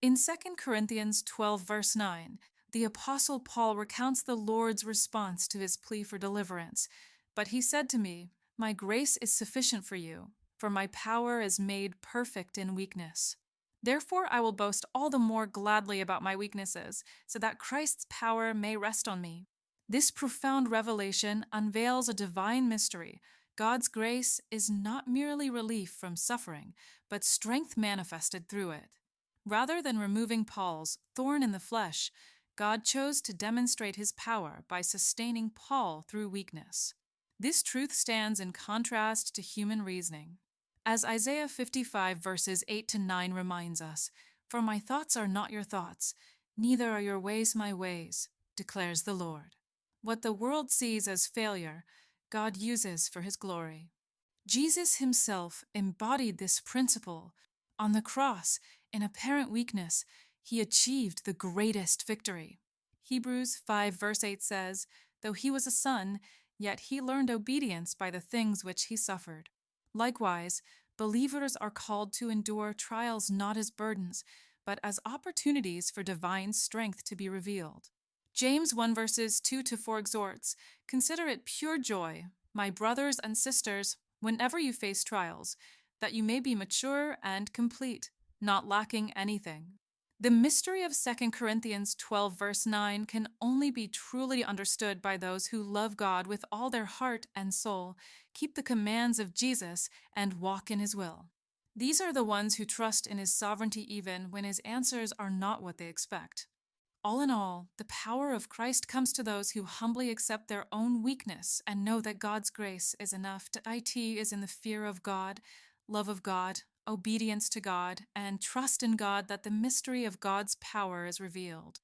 In 2 Corinthians 12, verse 9, the Apostle Paul recounts the Lord's response to his plea for deliverance. But he said to me, "My grace is sufficient for you, for my power is made perfect in weakness. Therefore I will boast all the more gladly about my weaknesses, so that Christ's power may rest on me." This profound revelation unveils a divine mystery. God's grace is not merely relief from suffering, but strength manifested through it. Rather than removing Paul's thorn in the flesh, God chose to demonstrate his power by sustaining Paul through weakness. This truth stands in contrast to human reasoning. As Isaiah 55 verses 8 to 9 reminds us, "For my thoughts are not your thoughts, neither are your ways my ways, declares the Lord." What the world sees as failure, God uses for his glory. Jesus himself embodied this principle. On the cross, in apparent weakness, he achieved the greatest victory. Hebrews 5 verse 8 says, "Though he was a son, yet he learned obedience by the things which he suffered." Likewise, believers are called to endure trials not as burdens, but as opportunities for divine strength to be revealed. James 1 verses 2 to 4 exhorts, "Consider it pure joy, my brothers and sisters, whenever you face trials, that you may be mature and complete, not lacking anything." The mystery of 2 Corinthians 12 verse 9 can only be truly understood by those who love God with all their heart and soul, keep the commands of Jesus, and walk in his will. These are the ones who trust in his sovereignty even when his answers are not what they expect. All in all, the power of Christ comes to those who humbly accept their own weakness and know that God's grace is enough. IT is in the fear of God, love of God, obedience to God, and trust in God that the mystery of God's power is revealed.